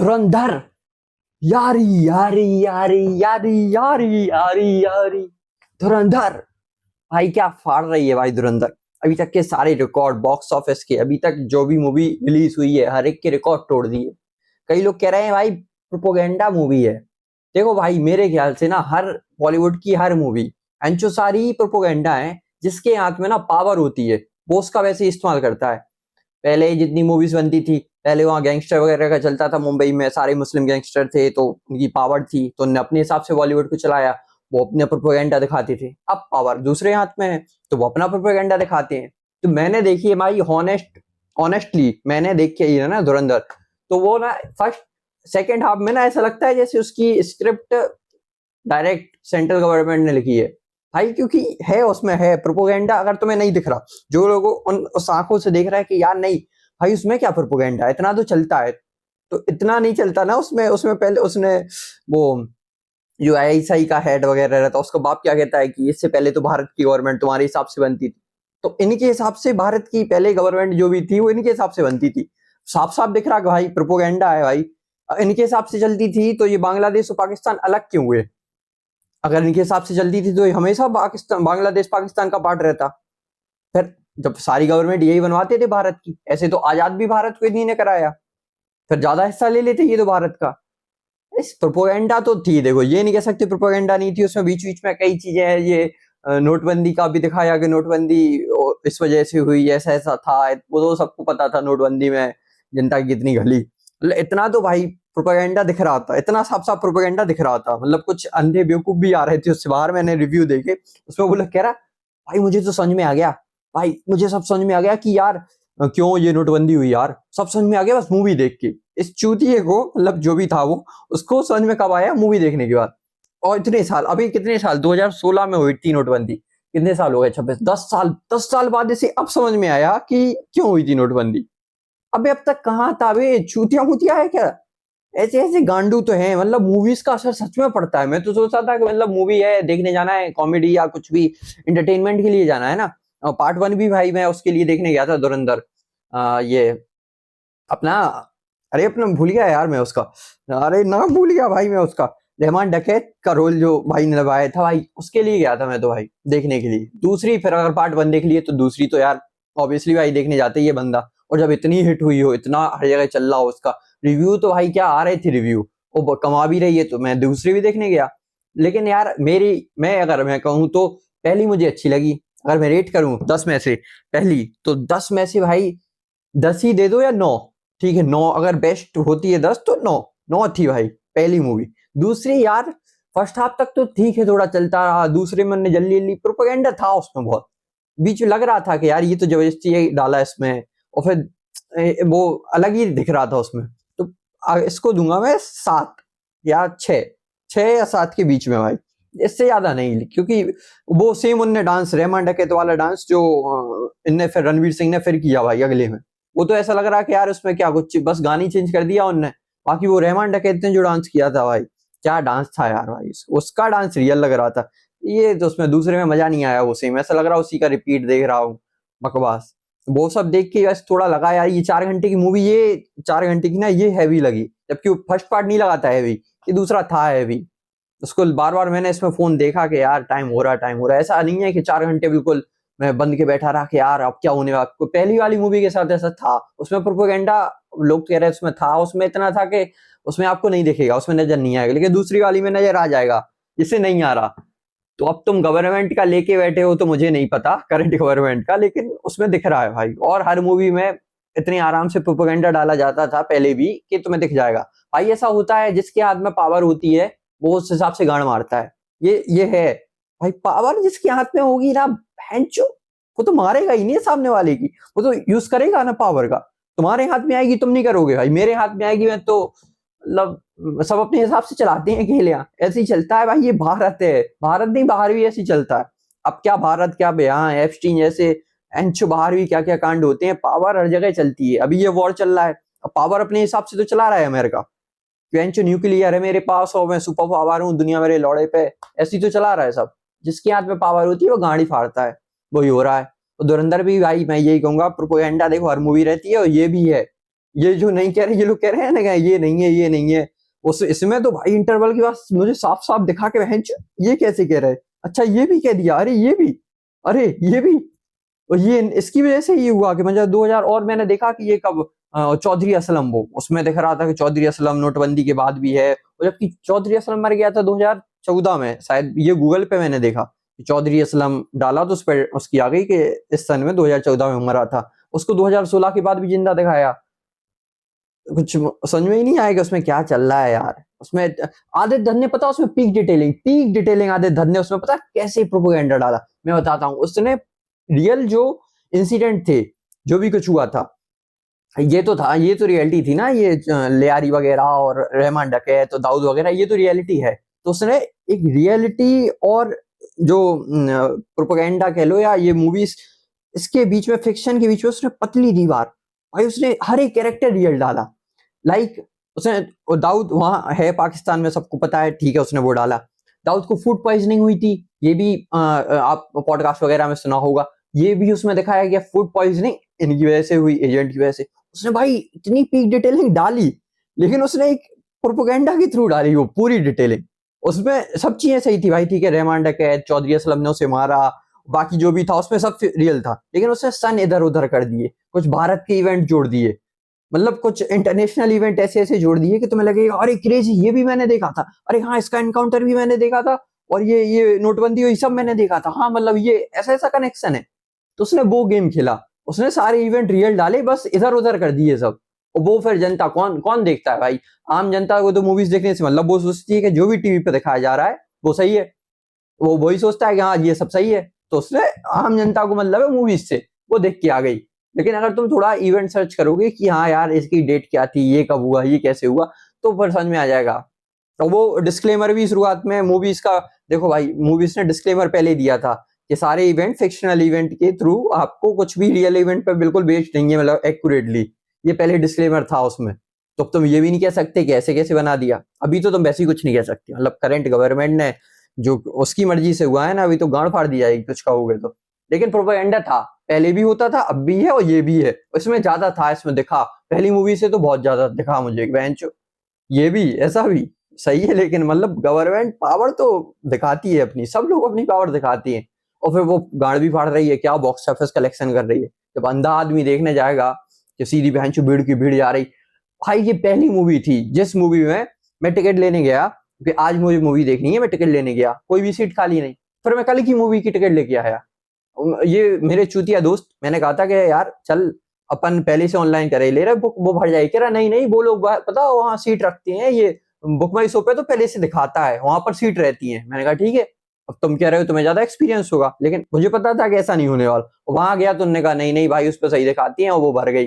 धुरंधर। यारी यारी यारी यारी यारी यारी यारी धुरंधर। भाई क्या फाड़ रही है भाई धुरंधर। अभी तक के सारे रिकॉर्ड बॉक्स ऑफिस के, अभी तक जो भी मूवी रिलीज हुई है हर एक के रिकॉर्ड तोड़ दिए। कई लोग कह रहे हैं भाई प्रोपोगेंडा मूवी है। देखो भाई मेरे ख्याल से ना हर बॉलीवुड की हर मूवी एंचो सारी प्रोपोगेंडा है। जिसके हाथ में ना पावर होती है वो उसका वैसे इस्तेमाल करता है। पहले जितनी मूवीज बनती थी, पहले वहाँ गैंगस्टर वगैरह का चलता था, मुंबई में सारे मुस्लिम गैंगस्टर थे तो उनकी पावर थी, तो उन्होंने अपने हिसाब से बॉलीवुड को चलाया। वो अपने प्रोपेगेंडा दिखाते थे। अब पावर दूसरे हाथ में है तो वो अपना प्रोपेगेंडा दिखाते हैं। तो मैंने देखी है भाई ऑनेस्टली मैंने देखी है ना धुरंधर। तो वो ना फर्स्ट सेकेंड हाफ में ना ऐसा लगता है जैसे उसकी स्क्रिप्ट डायरेक्ट सेंट्रल गवर्नमेंट ने लिखी है भाई, क्योंकि है उसमें है प्रोपोगेंडा। अगर तुम्हें नहीं दिख रहा, जो लोगों उन उस आंखों से देख रहा है कि यार नहीं भाई उसमें क्या प्रोपोगेंडा है, इतना तो चलता है। तो इतना नहीं चलता ना उसमें उसमें पहले उसने वो जो आईएसआई का हेड वगैरह रहता उसका बाप क्या कहता है कि इससे पहले तो भारत की गवर्नमेंट तुम्हारे हिसाब से बनती थी। तो इनके हिसाब से भारत की पहले गवर्नमेंट जो भी थी वो इनके हिसाब से बनती थी। साफ साफ दिख रहा कि भाई प्रोपोगेंडा है भाई। इनके हिसाब से चलती थी तो ये बांग्लादेश और पाकिस्तान अलग क्यों हुए? अगर इनके हिसाब से चलती थी तो ये हमेशा पाकिस्तान बांग्लादेश पाकिस्तान का पार्ट रहता। फिर जब सारी गवर्नमेंट यही बनवाते थे भारत की, ऐसे तो आजाद भी भारत को इन्हीं ने कराया, फिर ज्यादा हिस्सा ले लेते ये तो भारत का। इस प्रोपोगेंडा तो थी, देखो ये नहीं कह सकते प्रोपोगेंडा नहीं थी। उसमें बीच बीच में कई चीजें हैं। ये नोटबंदी का भी दिखाया कि नोटबंदी इस वजह से हुई, ऐसा ऐसा था। वो तो सबको पता था नोटबंदी में जनता की कितनी गली। मतलब इतना तो भाई प्रोपेगेंडा दिख रहा था, इतना साफ साफ प्रोपेगेंडा दिख रहा था। मतलब कुछ अंधे बेवकूफ भी आ रहे थे उससे बाहर, मैंने रिव्यू देखे उसमें वो लोग कह रहा भाई मुझे तो समझ में आ गया, भाई मुझे सब समझ में आ गया कि यार क्यों ये नोटबंदी हुई, यार सब समझ में आ गया बस मूवी देख के। इस चूतिए को, मतलब जो भी था वो, उसको समझ में कब आया? मूवी देखने के बाद। और इतने साल, अभी कितने साल, 2016 में हुई थी नोटबंदी, कितने साल हो गए? 26, 10 साल। 10 साल बाद इसे अब समझ में आया कि क्यों हुई थी नोटबंदी। अबे अब तक कहाँ था? अबे चूतिया मुतिया है क्या? ऐसे ऐसे गांडू तो हैं। मतलब मूवीज का असर सच में पड़ता है। मैं तो सोचता था कि मतलब मूवी है देखने जाना है, कॉमेडी या कुछ भी इंटरटेनमेंट के लिए जाना है ना। पार्ट वन भी भाई मैं उसके लिए देखने गया था धुरंधर। ये अपना, अरे अपना भूल गया यार मैं उसका, अरे नाम भूल गया भाई मैं उसका। रहमान डकैत का रोल जो भाई ने निभाया था भाई, उसके लिए गया था मैं तो भाई देखने के लिए। दूसरी फिर अगर पार्ट वन देख लिए तो दूसरी तो यार ऑब्वियसली भाई देखने जाते ही है बंदा। और जब इतनी हिट हुई हो, इतना हर जगह चल रहा हो उसका रिव्यू, तो भाई क्या आ रहे थे रिव्यू, वो कमा भी रही है, तो मैं दूसरी भी देखने गया। लेकिन यार अगर मैं कहूँ तो पहली मुझे अच्छी लगी। अगर मैं रेट करूँ 10 में से पहली, तो 10 में से भाई 10 ही दे दो या 9। ठीक है 9, अगर बेस्ट होती है 10 तो 9। 9 थी भाई पहली मूवी। दूसरी यार फर्स्ट हाफ तक तो ठीक है थोड़ा चलता रहा, दूसरे में जल्दी जल्दी प्रोपेगेंडा था उसमें बहुत। बीच में लग रहा था कि यार ये तो जबरदस्ती डाला इसमें, और फिर वो अलग ही दिख रहा था उसमें। तो इसको दूंगा मैं 7 या 6, 6 या 7 के बीच में भाई, इससे ज्यादा नहीं। क्योंकि वो सेम उनने डांस, रहमान डकैत वाला डांस जो इनने फिर रणवीर सिंह ने फिर किया भाई अगले में, वो तो ऐसा लग रहा है कि यार उसमें क्या कुछ बस गानी चेंज कर दिया उनने। बाकी वो रहमान डकैत ने जो डांस किया था भाई, क्या डांस था यार भाई, उसका डांस रियल लग रहा था। ये तो उसमें दूसरे में मजा नहीं आया, वो सेम ऐसा लग रहा है उसी का रिपीट देख रहा हूँ, बकवास। वो सब देख के बस थोड़ा लगा यार ये 4 घंटे की मूवी, ये 4 घंटे की ना ये हैवी लगी। जबकि फर्स्ट पार्ट नहीं लगा था हैवी, ये दूसरा था हैवी। उसको बार बार मैंने इसमें फोन देखा कि यार टाइम हो रहा, टाइम हो रहा। ऐसा नहीं है कि 4 घंटे बिल्कुल मैं बंद के बैठा रहा कि यार अब क्या होने वाला। पहली वाली मूवी के साथ ऐसा था, उसमें प्रोपेगेंडा लोग कह रहे हैं उसमें था, उसमें इतना था कि उसमें आपको नहीं दिखेगा, उसमें नजर नहीं आएगा। लेकिन दूसरी वाली में नजर आ जाएगा, जिससे नहीं आ रहा। तो अब तुम गवर्नमेंट का लेके बैठे हो तो मुझे नहीं पता करंट गवर्नमेंट का, लेकिन उसमें दिख रहा है भाई। और हर मूवी में इतने आराम से प्रोपेगेंडा डाला जाता था पहले भी कि तुम्हें दिख जाएगा भाई। ऐसा होता है जिसके हाथ में पावर होती है वो उस हिसाब से गाड़ मारता है। ये है भाई, पावर जिसके हाथ में होगी ना भैंचो, वो तो मारेगा ही नहीं सामने वाले की, वो तो यूज करेगा ना पावर का। तुम्हारे हाथ में आएगी तुम नहीं करोगे भाई, मेरे हाथ में आएगी मैं तो, मतलब सब अपने हिसाब से चलाते हैं खेल, यहाँ ऐसे ही चलता है भाई। ये भारत है, भारत नहीं बाहर भी ऐसे ही चलता है। अब क्या भारत, क्या यहाँ एप्स्टीन जैसे एंच बाहर भी क्या क्या कांड होते हैं। पावर हर जगह चलती है। अभी ये वॉर चल रहा है, अब पावर अपने हिसाब से तो चला रहा है अमेरिका, क्योंकि न्यूक्लियर है मेरे पास और मैं सुपर पावर हूँ दुनिया मेरे लौड़े पे, ऐसी तो चला रहा है सब। जिसके हाथ में पावर होती है वो गाड़ी फाड़ता है, वही हो रहा है। तो धुरंधर भी भाई मैं यही कहूंगा, प्रोपेगेंडा देखो हर मूवी रहती है और ये भी है। ये जो नहीं कह रहे, ये लोग कह रहे हैं ना कि ये नहीं है, ये नहीं है। उस इसमें तो भाई इंटरवल के बाद मुझे साफ साफ दिखा के ये कैसे कह रहे हैं, अच्छा ये भी कह दिया, अरे ये भी, अरे ये भी। और ये इसकी वजह से ये हुआ कि मतलब 2000, और मैंने देखा कि ये कब चौधरी असलम, वो उसमें दिख रहा था कि चौधरी असलम नोटबंदी के बाद भी है, और जबकि चौधरी असलम मर गया था 2014 में शायद, ये गूगल पे मैंने देखा कि चौधरी असलम डाला तो उस पर उसकी आ गई कि इस सन में 2014 में मरा था। उसको 2016 के बाद भी जिंदा दिखाया। कुछ समझ में ही नहीं आएगा उसमें क्या चल रहा है यार। उसमें आदित्य धन ने, पता उसमें पीक डिटेलिंग आदित्य धन ने उसमें पता कैसे प्रोपोगेंडा डाला। मैं बताता हूँ, उसने रियल जो इंसिडेंट थे, जो भी कुछ हुआ था, ये तो था, ये तो रियलिटी थी ना, ये लियारी वगैरह और रहमान डकैत तो दाऊद वगैरह, ये तो रियलिटी है। तो उसने एक रियलिटी और जो प्रोपोगेंडा कह लो या ये मूवीज, इसके बीच में, फिक्शन के बीच में उसने पतली दीवार, भाई उसने हर एक कैरेक्टर रियल डाला। लाइक उसने दाऊद वहां है पाकिस्तान में, सबको पता है, ठीक है, उसने वो डाला। दाऊद को फूड पॉइजनिंग हुई थी, ये भी आप पॉडकास्ट वगैरह में सुना होगा, ये भी उसमें दिखाया गया, फूड पॉइजनिंग इनकी वजह से हुई, एजेंट की वजह से। उसने भाई इतनी पीक डिटेलिंग डाली, लेकिन उसने एक प्रोपोगेंडा के थ्रू डाली वो पूरी डिटेलिंग। उसमें सब चीजें सही थी भाई, ठीक है, रहमान डकैत, चौधरी असलम ने उसे मारा, बाकी जो भी था उसमें सब रियल था, लेकिन उसने सन इधर उधर कर दिए, कुछ भारत के इवेंट जोड़ दिए, मतलब कुछ इंटरनेशनल इवेंट ऐसे ऐसे जोड़ दिए कि तुम्हें लगेगा अरे क्रेजी, ये भी मैंने देखा था, अरे हाँ इसका एनकाउंटर भी मैंने देखा था, और ये नोटबंदी हुई सब मैंने देखा था, हाँ मतलब ये ऐसा ऐसा कनेक्शन है। तो उसने वो गेम खेला, उसने सारे इवेंट रियल डाले, बस इधर उधर कर दिए सब। और वो फिर जनता कौन कौन देखता है भाई, आम जनता को तो मूवीज देखने से मतलब, वो सोचती है कि जो भी टीवी पे दिखाया जा रहा है वो सही है, वो वही सोचता है कि हाँ ये सब सही है। तो उसने आम जनता को मतलब है मूवीज से, वो देख के आ गई। लेकिन अगर तुम थोड़ा इवेंट सर्च करोगे कि हाँ यार इसकी डेट क्या थी, ये कब हुआ, ये कैसे हुआ, तो फिर समझ में आ जाएगा। तो वो डिस्क्लेमर भी शुरुआत में मूवीज का, देखो भाई मूवीज ने डिस्क्लेमर पहले दिया था कि सारे इवेंट फिक्शनल इवेंट के थ्रू, आपको कुछ भी रियल इवेंट पर बिल्कुल बेस्ड नहीं है, मतलब एक्यूरेटली, ये पहले डिस्क्लेमर था उसमें। तो तुम ये भी नहीं कह सकते कि ऐसे कैसे बना दिया, अभी तो तुम वैसे ही कुछ नहीं कह सकते, मतलब करंट गवर्नमेंट ने जो उसकी मर्जी से हुआ है ना, अभी तो गांड फाड़ दी जाएगी कुछ कहोगे तो। लेकिन प्रोपेगेंडा था, पहले भी होता था, अब भी है, और ये भी है, इसमें ज्यादा था, इसमें दिखा, पहली मूवी से तो बहुत ज्यादा दिखा मुझे बेंचो। ये भी ऐसा भी सही है, लेकिन मतलब गवर्नमेंट पावर तो दिखाती है अपनी, सब लोग अपनी पावर दिखाती है, और फिर वो गाड़ भी फाड़ रही है, क्या बॉक्स ऑफिस कलेक्शन कर रही है। जब अंधा आदमी देखने जाएगा कि सीधी बहन भीड़ की भीड़ जा रही, भाई ये पहली मूवी थी जिस मूवी में मैं टिकट लेने गया, क्योंकि आज मुझे मूवी देखनी है, मैं टिकट लेने गया, कोई भी सीट खाली नहीं, फिर मैं कल की मूवी की टिकट लेके आया। ये मेरे चूतिया दोस्त, मैंने कहा था कि यार चल अपन पहले से ऑनलाइन करे ले रहे, बुक वो भर जाएगी, कह रहा नहीं नहीं, वो लोग पता वहां सीट रखते हैं, ये बुक माई शो पे तो पहले से दिखाता है, वहां पर सीट रहती है। मैंने कहा ठीक है, अब तुम कह रहे हो तुम्हें ज्यादा एक्सपीरियंस होगा, लेकिन मुझे पता था कि ऐसा नहीं होने वाला। वहां गया तो उन्होंने कहा नहीं नहीं भाई, उस पर सही दिखाती है, और वो भर गई।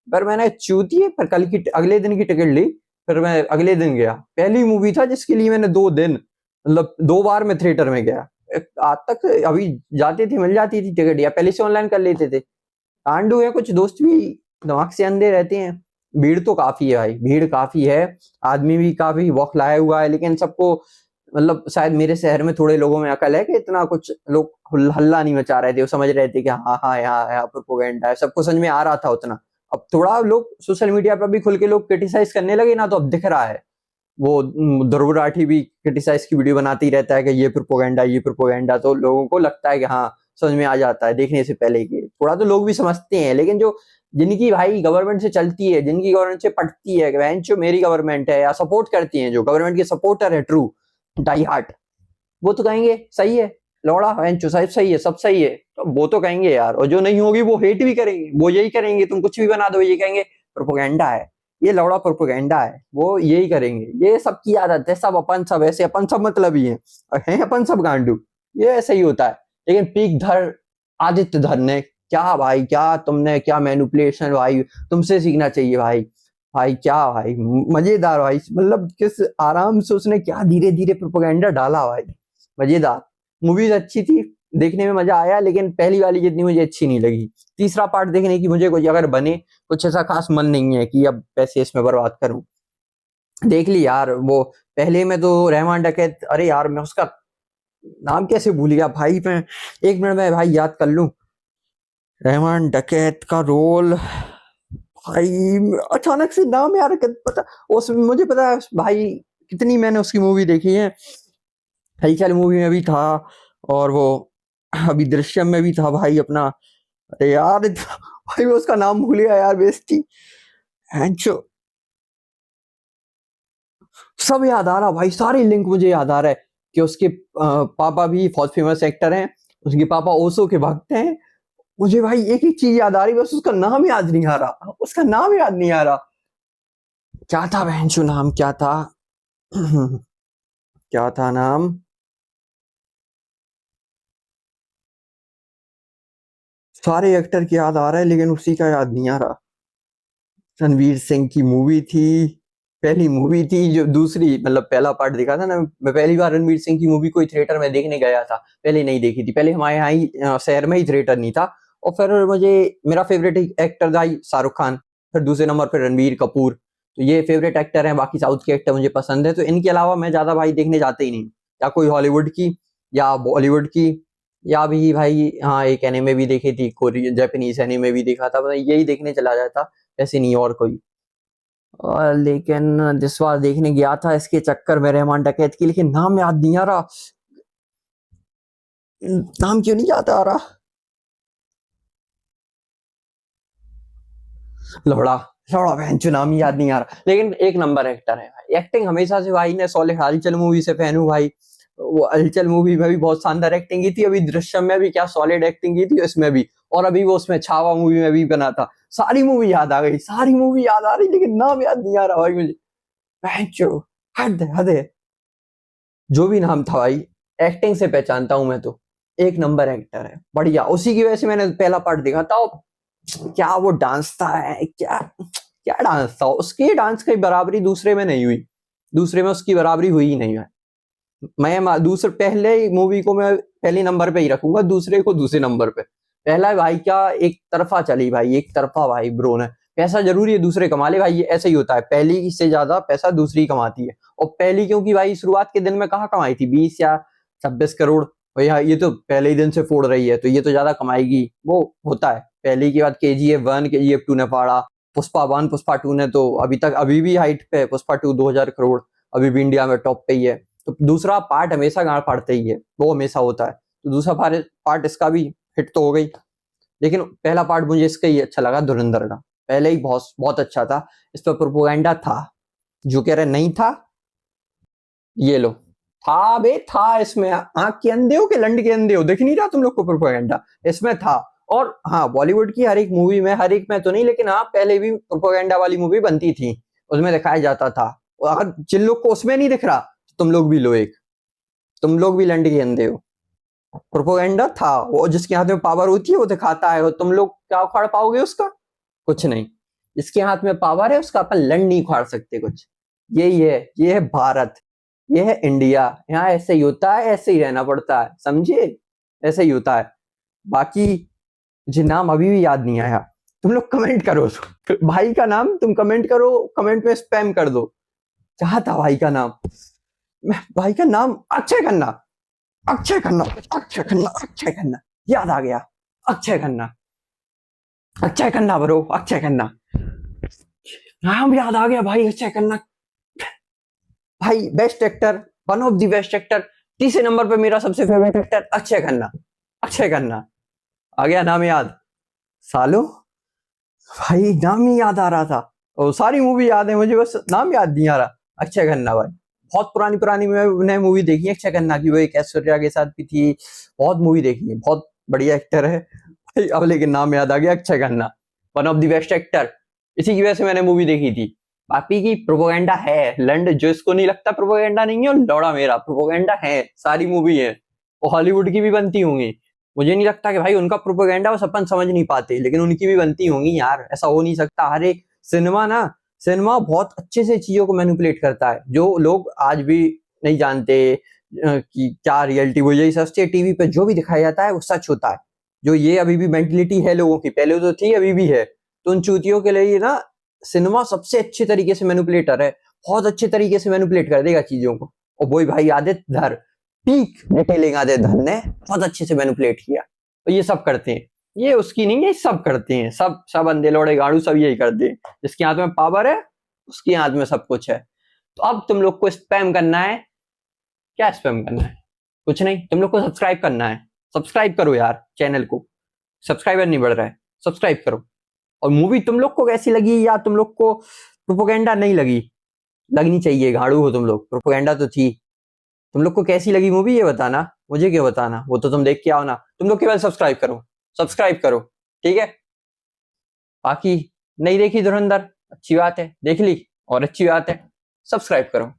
पर मैंने चूतिए पर कल की अगले दिन की टिकट ली, फिर मैं अगले दिन गया, पहली मूवी था जिसके लिए मैंने 2 दिन, मतलब 2 बार मैं थिएटर में गया। आज तक अभी जाती थी, मिल जाती थी टिकट, या पहले से ऑनलाइन कर लेते थे। कांडू है, कुछ दोस्त भी दिमाग से अंधे रहते हैं। भीड़ तो काफी है भाई, भीड़ काफी है, आदमी भी काफी बौखलाया हुआ है, लेकिन सबको मतलब शायद मेरे शहर में थोड़े लोगों में अकल है कि इतना कुछ लोग हल्ला नहीं मचा रहे थे, वो समझ रहे थे कि हाँ हाँ यहाँ यहाँ प्रोपेगेंडा है, सबको समझ में आ रहा था उतना। अब थोड़ा लोग सोशल मीडिया पर भी खुल के लोग क्रिटिसाइज करने लगे ना, तो अब दिख रहा है। वो ध्रुव राठी भी क्रिटिसाइज की वीडियो बनाते ही रहता है कि ये प्रोपोगेंडा, ये प्रोपोगेंडा, तो लोगों को लगता है कि हाँ समझ में आ जाता है देखने से पहले कि थोड़ा तो लोग भी समझते हैं। लेकिन जो जिनकी भाई गवर्नमेंट से चलती है, जिनकी गवर्नमेंट से पटती है, बहन जो मेरी गवर्नमेंट है, या सपोर्ट करती है, जो गवर्नमेंट के सपोर्टर है ट्रू डाई हार्ट, वो तो कहेंगे सही है, लौड़ा बहन चो साहब सही है, सब सही है, तो वो तो कहेंगे यार। और जो नहीं होगी वो हेट भी करेंगे, वो यही करेंगे, तुम कुछ भी बना दो, ये कहेंगे प्रोपोगेंडा है, ये लौड़ा प्रोपोगेंडा है, वो यही करेंगे। ये सबकी आदत है, सब अपन सब ऐसे, अपन सब मतलब ही है अपन सब गांडू, ये ऐसा ही होता है। लेकिन पीक धर आदित्य धर ने क्या भाई, क्या तुमने, क्या मैनिपुलेशन भाई, तुमसे सीखना चाहिए भाई। भाई क्या भाई मजेदार भाई, मतलब किस आराम से उसने क्या धीरे धीरे प्रोपोगेंडा डाला भाई, मजेदार। मूवीज अच्छी थी, देखने में मजा आया, लेकिन पहली वाली जितनी मुझे अच्छी नहीं लगी। तीसरा पार्ट देखने की मुझे कुछ अगर बने, कुछ ऐसा खास मन नहीं है कि अब पैसे इसमें बर्बाद करूं। देख ली यार वो, पहले में तो रहमान डकैत, अरे यार मैं उसका नाम कैसे भूल गया भाई, मैं 1 मिनट में भाई याद कर लूं। रहमान डकैत का रोल भाई अचानक से नाम यार पता, उस मुझे पता है भाई कितनी मैंने उसकी मूवी देखी है। हलचल मूवी में भी था, और वो अभी दृश्यम में भी था भाई अपना। अरे यार भाई मैं उसका नाम भूल गया यार, बेइज्जती। हैंचो सब याद आ रहा भाई, सारे लिंक मुझे याद आ रहा है कि उसके पापा भी बहुत फेमस एक्टर हैं, उसके पापा ओशो के भक्त हैं। मुझे भाई एक ही चीज याद आ रही, बस उसका नाम याद नहीं आ रहा, उसका नाम याद नहीं आ रहा। क्या था बहनचो नाम, क्या था? क्या था नाम? सारे एक्टर की याद आ रहा है लेकिन उसी का याद नहीं आ रहा। रणवीर सिंह की मूवी थी, पहली मूवी थी जो दूसरी, मतलब पहला पार्ट देखा था ना मैं, पहली बार रणवीर सिंह की मूवी कोई थिएटर में देखने गया था। पहले नहीं देखी थी, पहले हमारे यहाँ ही शहर में ही थिएटर नहीं था। और फिर मुझे मेरा फेवरेट एक्टर था शाहरुख खान, फिर दूसरे नंबर पर रणवीर कपूर। तो ये फेवरेट एक्टर हैं, बाकी साउथ के एक्टर मुझे पसंद है, तो इनके अलावा मैं ज्यादा भाई देखने जाते ही नहीं। या कोई हॉलीवुड की, या बॉलीवुड की, या भी भाई हाँ एक एनिमे भी देखी थी, कोरियन जापानीज एनिमे भी देखा था, यही देखने चला जाता, ऐसे नहीं और कोई। लेकिन जिस बार देखने गया था इसके चक्कर में रहमान डकैत की, लेकिन नाम याद नहीं आ रहा, नाम क्यों नहीं याद आ रहा? लौड़ा, लौड़ा बहन चो, नाम ही याद नहीं आ रहा, लेकिन एक नंबर एक्टर है भाई, एक्टिंग हमेशा से भाई ने सॉलिड। हलचल मूवी से फैन हूँ भाई, वो हलचल मूवी में भी बहुत शानदार एक्टिंग की थी, अभी दृश्यम में भी क्या सॉलिड एक्टिंग की थी इसमें भी, और अभी वो उसमें छावा मूवी में भी बना था। सारी मूवी याद आ गई, सारी मूवी याद आ रही, लेकिन नाम याद नहीं आ रहा भाई मुझे। बहन चो, हद है, हद है। जो भी नाम था भाई, एक्टिंग से पहचानता हूं मैं तो, एक नंबर एक्टर है बढ़िया, उसी की वजह से मैंने पहला पार्ट देखा था। और क्या वो डांस था, क्या क्या डांस था उसके, डांस की बराबरी दूसरे में नहीं हुई, दूसरे में उसकी बराबरी हुई ही नहीं है। मैं दूसरे पहले मूवी को मैं पहले नंबर पे ही रखूंगा, दूसरे को दूसरे नंबर पे। पहला भाई क्या एक तरफा चली भाई, एक तरफा भाई ब्रो ने। पैसा जरूरी है दूसरे कमा ले भाई, ये ऐसे ही होता है, पहली से ज्यादा पैसा दूसरी कमाती है। और पहली क्योंकि भाई शुरुआत के दिन में कहाँ कमाई थी, 20 या 26 करोड़, और ये तो पहले ही दिन से फोड़ रही है, तो ये तो ज्यादा कमाएगी, वो होता है। पहली के बाद KGF 1 KGF 2 ने फाड़ा, पुष्पा 1 पुष्पा 2 ने तो अभी तक अभी भी हाइट पे है, पुष्पा 2 2000 करोड़, अभी भी इंडिया में टॉप पे ही है। तो दूसरा पार्ट हमेशा गाड़ फाड़ते ही है, वो हमेशा होता है, तो दूसरा पार्ट इसका भी हिट तो हो गई। लेकिन पहला पार्ट मुझे इसका ही अच्छा लगा, धुरंधर का। पहले ही बहुत बहुत अच्छा था, इस पर प्रोपोगंडा था, जो कह रहे नहीं था, ये लो, था बे था इसमें। आंख के अंधे हो कि लंड के अंधे हो, दिख नहीं रहा तुम लोग को प्रोपोगंडा, इसमें था। और हाँ बॉलीवुड की हर एक मूवी में, हर एक में तो नहीं, लेकिन हाँ पहले भी प्रोपोगंडा वाली मूवी बनती थी, उसमें दिखाया जाता था। और अगर जिन लोग को उसमें नहीं दिख रहा, तुम लोग भी लो एक, तुम लोग भी लंड के अंधे हो। प्रोपोगंडा था, वो जिसके हाथ में पावर होती है वो दिखाता है, और तुम लोग क्या उखाड़ पाओगे उसका? कुछ नहीं। जिसके हाथ में पावर है उसका अपन लंड नहीं उखाड़ सकते कुछ। यही है, ये है भारत, ये है इंडिया, यहाँ ऐसे ही होता है, ऐसे ही रहना पड़ता है, समझे? ऐसे ही होता है। बाकी मुझे नाम अभी भी याद नहीं आया, तुम लोग कमेंट करो भाई का नाम तुम कमेंट करो, कमेंट में स्पैम कर दो। क्या था भाई का नाम? भाई का नाम अक्षय खन्ना, अक्षय खन्ना, अक्षय खन्ना, अक्षय खन्ना, याद आ गया, अक्षय खन्ना, अक्षय खन्ना ब्रो, अक्षय खन्ना, नाम याद आ गया भाई, अक्षय खन्ना। भाई best actor, one of the best actor, तीसरे नंबर पे मेरा सबसे फेवरेट एक्टर अक्षय खन्ना, अक्षय खन्ना। आ गया नाम याद, सालो भाई नाम ही याद आ रहा था, और सारी मूवी याद है मुझे, बस नाम याद नहीं आ रहा। अक्षय खन्ना भाई, बहुत पुरानी पुरानी मैंने मूवी देखी है अक्षय खन्ना की, वो एक ऐश्वर्या के साथ भी थी, बहुत मूवी देखी है, बहुत बढ़िया एक्टर है भाई। अब लेकिन नाम याद आ गया, Akshay Khanna, one of the best actor, इसी की वजह से मैंने मूवी देखी थी। बाकी की प्रोपोगंडा है लंड, जो इसको नहीं लगता प्रोपोगंडा नहीं है, और लौड़ा मेरा प्रोपोगंडा है, सारी मूवी है, वो हॉलीवुड की भी बनती होंगी। मुझे नहीं लगता कि भाई उनका प्रोपोगंडा वो अपन समझ नहीं पाते, लेकिन उनकी भी बनती होंगी यार, ऐसा हो नहीं सकता। हर एक सिनेमा ना, सिनेमा बहुत अच्छे से चीजों को मैनिपुलेट करता है, जो लोग आज भी नहीं जानते कि क्या रियलिटी, वो यही सोचते हैं टीवी पे जो भी दिखाया जाता है वो सच होता है। जो ये अभी भी मेंटलिटी है लोगों की, पहले तो थी अभी भी है, तो उन चूतियों के लिए ना सिनेमा सबसे अच्छे तरीके से मैनिपुलेटर है, बहुत अच्छे तरीके से मैनिपुलेट कर देगा चीजों को। और वही भाई आदित्य धर, पीक डिटेलिंग आदित्य धर ने बहुत अच्छे से मैनिपुलेट किया, और ये सब करते हैं। ये उसकी नहीं है, सब करते हैं, सब सब अंधे लौड़े गाड़ू सब यही करते हैं। जिसके हाथ में पावर है उसके हाथ में सब कुछ है। तो अब तुम लोग को स्पैम करना है। क्या स्पैम करना है? कुछ नहीं, तुम लोग को सब्सक्राइब करना है। सब्सक्राइब करो यार चैनल को, सब्सक्राइबर नहीं बढ़ रहा है, सब्सक्राइब करो। और मूवी तुम लोग को कैसी लगी, या तुम लोग को प्रोपोगेंडा नहीं लगी? लगनी चाहिए, गाड़ू हो तुम लोग, प्रोपोगेंडा तो थी। तुम लोग को कैसी लगी मूवी ये बताना, मुझे क्यों बताना, वो तो तुम देख के आओ ना। तुम लोग केवल सब्सक्राइब करो, सब्सक्राइब करो, ठीक है। बाकी नहीं देखी धुरंधर, अच्छी बात है, देख ली और अच्छी बात है, सब्सक्राइब करो।